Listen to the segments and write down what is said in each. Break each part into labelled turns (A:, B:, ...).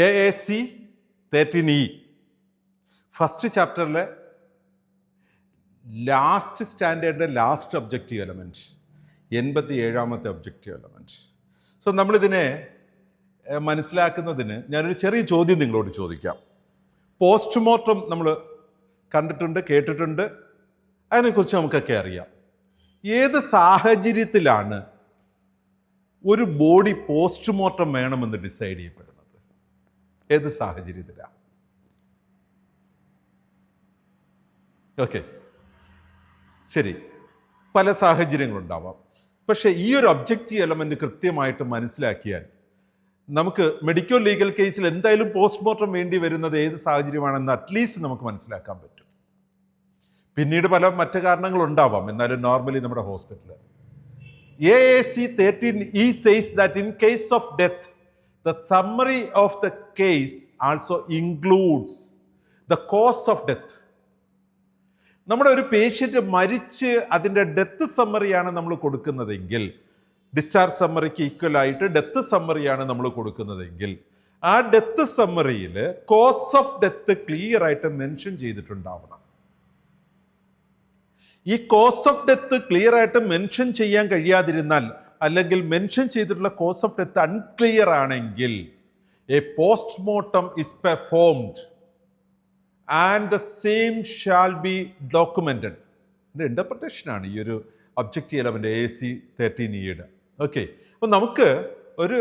A: AAC 13E first ചാപ്റ്ററിലെ last സ്റ്റാൻഡേർഡിൻ്റെ last objective element 87ാമത്തെ ഒബ്ജക്റ്റീവ് എലമെൻറ്റ്. സോ നമ്മളിതിനെ മനസ്സിലാക്കുന്നതിന് ഞാനൊരു ചെറിയ ചോദ്യം നിങ്ങളോട് ചോദിക്കാം. പോസ്റ്റ്മോർട്ടം നമ്മൾ കണ്ടിട്ടുണ്ട്, കേട്ടിട്ടുണ്ട്, അതിനെക്കുറിച്ച് നമുക്കൊക്കെ അറിയാം. ഏത് സാഹചര്യത്തിലാണ് ഒരു ബോഡി പോസ്റ്റ്മോർട്ടം വേണമെന്ന് ഡിസൈഡ് ചെയ്യപ്പെടുന്നത്? ഏത് സാഹചര്യത്തിലാണ്? ഓക്കെ, ശരി, പല സാഹചര്യങ്ങളുണ്ടാവാം. പക്ഷേ ഈ ഒരു ഒബ്ജക്റ്റീവ് എലമെന്റ് കൃത്യമായിട്ട് മനസ്സിലാക്കിയാൽ നമുക്ക് മെഡിക്കൽ ലീഗൽ കേസിൽ എന്തായാലും പോസ്റ്റ്മോർട്ടം വേണ്ടി വരുന്നത് ഏത് സാഹചര്യമാണെന്ന് അറ്റ്ലീസ്റ്റ് നമുക്ക് മനസ്സിലാക്കാൻ പറ്റും. പിന്നീട് പല മറ്റു കാരണങ്ങളുണ്ടാവാം, എന്നാലും നോർമലി നമ്മുടെ ഹോസ്പിറ്റലിൽ AAC 13E says that in case of death, the summary of the case also includes the cause of death. നമ്മുടെ ഒരു പേഷ്യൻ്റ് മരിച്ച് അതിൻ്റെ ഡെത്ത് സമ്മറിയാണ് നമ്മൾ കൊടുക്കുന്നതെങ്കിൽ, ഡിസ്ചാർജ് സമ്മറിക്ക് ഈക്വൽ ആയിട്ട് ഡെത്ത് സമ്മറിയാണ് നമ്മൾ കൊടുക്കുന്നതെങ്കിൽ, ആ ഡെത്ത് സമ്മറിയിൽ കോസ് ഓഫ് ഡെത്ത് ക്ലിയർ ആയിട്ട് മെൻഷൻ ചെയ്തിട്ടുണ്ടാവണം. ഈ കോസ് ഓഫ് ഡെത്ത് ക്ലിയർ ആയിട്ട് മെൻഷൻ ചെയ്യാൻ കഴിയാതിരുന്നാൽ, അല്ലെങ്കിൽ മെൻഷൻ ചെയ്തിട്ടുള്ള കോസ് ഓഫ് ഡെത്ത് അൺക്ലിയർ ആണെങ്കിൽ, a postmortem is performed and the same shall be documented. ഇതിൻ്റെ ഇന്റർപ്രിട്ടേഷനാണ് ഈ ഒരു objective element AAC 13E. Okay, അപ്പം നമുക്ക് ഒരു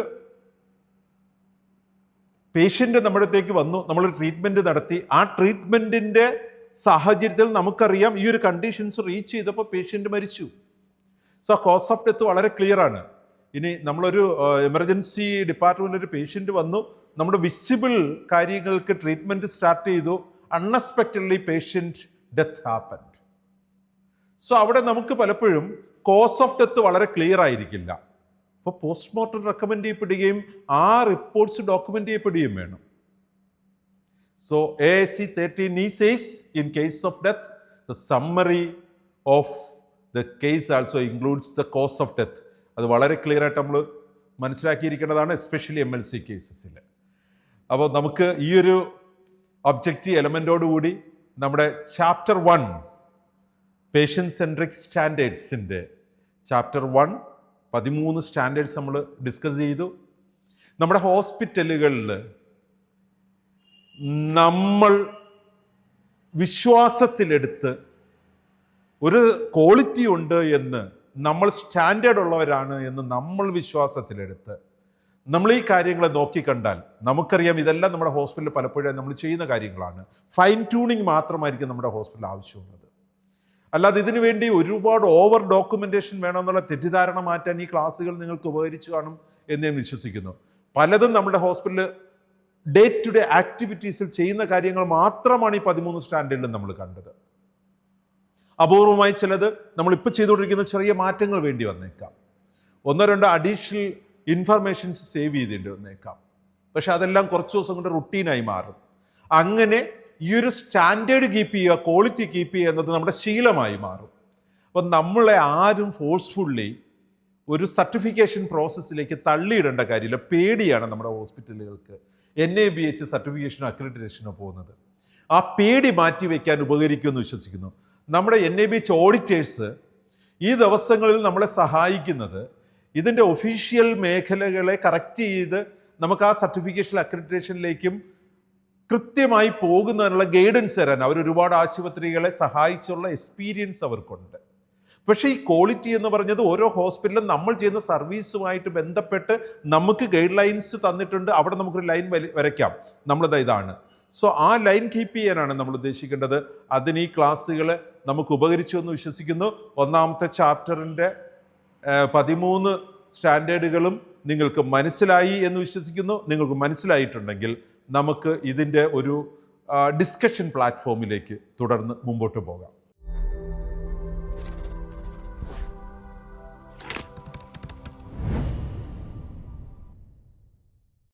A: പേഷ്യൻ്റ് നമ്മുടെ അടുത്തേക്ക് വന്നു, നമ്മൾ ട്രീറ്റ്മെന്റ് നടത്തി. ആ ട്രീറ്റ്മെന്റിന്റെ സാഹചര്യത്തിൽ നമുക്കറിയാം ഈ ഒരു കണ്ടീഷൻസ് റീച്ച് ചെയ്തപ്പോൾ പേഷ്യൻ്റ് മരിച്ചു. സോ കോസ് ഓഫ് ഡെത്ത് വളരെ ക്ലിയർ ആണ്. ഇനി നമ്മളൊരു എമർജൻസി ഡിപ്പാർട്ട്മെൻറ്റിൽ ഒരു പേഷ്യൻ്റ് വന്നു, നമ്മുടെ വിസിബിൾ കാര്യങ്ങൾക്ക് ട്രീറ്റ്മെൻറ്റ് സ്റ്റാർട്ട് ചെയ്തു, unexpectedly patient death happened. So അവിടെ നമുക്ക് പലപ്പോഴും കോസ് ഓഫ് ഡെത്ത് വളരെ ക്ലിയർ ആയിരിക്കില്ല. അപ്പോൾ പോസ്റ്റ്മോർട്ടം റെക്കമെൻഡ് ചെയ്യപ്പെടുകയും ആ റിപ്പോർട്ട്സ് ഡോക്യുമെൻ്റ് ചെയ്യപ്പെടുകയും വേണം. So AAC 13E says in case of death, the summary of the case also includes the cause of death. അത് വളരെ ക്ലിയർ ആയിട്ട് നമ്മൾ മനസ്സിലാക്കിയിരിക്കേണ്ടതാണ്, എസ്പെഷ്യലി MLC കേസസിൽ. അപ്പോൾ നമുക്ക് ഈ ഒരു ഒബ്ജക്റ്റീവ് എലമെൻറ്റോടുകൂടി നമ്മുടെ ചാപ്റ്റർ 1 പേഷ്യൻ്റ് സെൻട്രിക് സ്റ്റാൻഡേർഡ്സിൻ്റെ ചാപ്റ്റർ 1 13 സ്റ്റാൻഡേർഡ്സ് നമ്മൾ ഡിസ്കസ് ചെയ്തു. നമ്മുടെ ഹോസ്പിറ്റലുകളിൽ നമ്മൾ വിശ്വാസത്തിലെടുത്ത് ഒരു ക്വാളിറ്റി ഉണ്ട് എന്ന്, നമ്മൾ സ്റ്റാൻഡേർഡ് ഉള്ളവരാണ് എന്ന് നമ്മൾ വിശ്വാസത്തിലെടുത്ത് നമ്മൾ ഈ കാര്യങ്ങളെ നോക്കിക്കണ്ടാൽ നമുക്കറിയാം ഇതെല്ലാം നമ്മുടെ ഹോസ്പിറ്റലിൽ പലപ്പോഴും നമ്മൾ ചെയ്യുന്ന കാര്യങ്ങളാണ്. ഫൈൻ ട്യൂണിങ് മാത്രമായിരിക്കും നമ്മുടെ ഹോസ്പിറ്റലിൽ ആവശ്യമുള്ളത്. അല്ലാതെ ഇതിനു വേണ്ടി ഒരുപാട് ഓവർ ഡോക്യുമെന്റേഷൻ വേണമെന്നുള്ള തെറ്റിദ്ധാരണ മാറ്റാൻ ഈ ക്ലാസ്സുകൾ നിങ്ങൾക്ക് ഉപകരിച്ചു കാണും എന്ന് ഞാൻ വിശ്വസിക്കുന്നു. പലതും നമ്മുടെ ഹോസ്പിറ്റലിൽ ഡേ ടു ഡേ ആക്ടിവിറ്റീസിൽ ചെയ്യുന്ന കാര്യങ്ങൾ മാത്രമാണ് ഈ 13 സ്റ്റാൻഡേർഡിൽ നമ്മൾ കണ്ടത്. അപൂർവമായി ചിലത് നമ്മളിപ്പോൾ ചെയ്തുകൊണ്ടിരിക്കുന്ന ചെറിയ മാറ്റങ്ങൾ വേണ്ടി വന്നേക്കാം, 1-2 അഡീഷണൽ ഇൻഫർമേഷൻസ് സേവ് ചെയ്തിട്ട് വന്നേക്കാം. പക്ഷെ അതെല്ലാം കുറച്ച് ദിവസം കൊണ്ട് റുട്ടീനായി മാറും. അങ്ങനെ ഈ ഒരു സ്റ്റാൻഡേർഡ് കീപ്പ് ചെയ്യുക, ക്വാളിറ്റി കീപ്പ് ചെയ്യുക എന്നത് നമ്മുടെ ശീലമായി മാറും. അപ്പം നമ്മളെ ആരും ഫോഴ്സ്ഫുള്ളി ഒരു സർട്ടിഫിക്കേഷൻ പ്രോസസ്സിലേക്ക് തള്ളിയിടേണ്ട കാര്യമില്ല. പേടിയാണ് നമ്മുടെ ഹോസ്പിറ്റലുകൾക്ക് NABH സർട്ടിഫിക്കേഷനോ അക്രഡിറ്റേഷനോ പോകുന്നത്. ആ പേടി മാറ്റി വയ്ക്കാൻ ഉപകരിക്കുമെന്ന് വിശ്വസിക്കുന്നു. നമ്മുടെ NABH ഓഡിറ്റേഴ്സ് ഈ ദിവസങ്ങളിൽ നമ്മളെ സഹായിക്കുന്നത് ഇതിൻ്റെ ഒഫീഷ്യൽ മേഖലകളെ കറക്റ്റ് ചെയ്ത് നമുക്ക് ആ സർട്ടിഫിക്കേഷൻ അക്രഡിറ്റേഷനിലേക്കും കൃത്യമായി പോകുന്നതിനുള്ള ഗൈഡൻസ് തരാൻ അവർ ഒരുപാട് ആശുപത്രികളെ സഹായിച്ചുള്ള എക്സ്പീരിയൻസ് അവർക്കുണ്ട്. പക്ഷേ ഈ ക്വാളിറ്റി എന്ന് പറഞ്ഞത് ഓരോ ഹോസ്പിറ്റലും നമ്മൾ ചെയ്യുന്ന സർവീസുമായിട്ട് ബന്ധപ്പെട്ട് നമുക്ക് ഗൈഡ് ലൈൻസ് തന്നിട്ടുണ്ട്. അവിടെ നമുക്കൊരു ലൈൻ വരയ്ക്കാം, നമ്മളത് ഇതാണ്. സോ ആ ലൈൻ കീപ്പ് ചെയ്യാനാണ് നമ്മൾ ഉദ്ദേശിക്കേണ്ടത്. അതിന് ഈ ക്ലാസ്സുകൾ നമുക്ക് ഉപകരിച്ചു എന്ന് വിശ്വസിക്കുന്നു. 1ാമത്തെ ചാപ്റ്ററിൻ്റെ 13 സ്റ്റാൻഡേർഡുകളും നിങ്ങൾക്ക് മനസ്സിലായി എന്ന് വിശ്വസിക്കുന്നു. നിങ്ങൾക്ക് മനസ്സിലായിട്ടുണ്ടെങ്കിൽ നമുക്ക് ഇതിൻ്റെ ഒരു ഡിസ്കഷൻ പ്ലാറ്റ്ഫോമിലേക്ക് തുടർന്ന് മുമ്പോട്ട് പോകാം.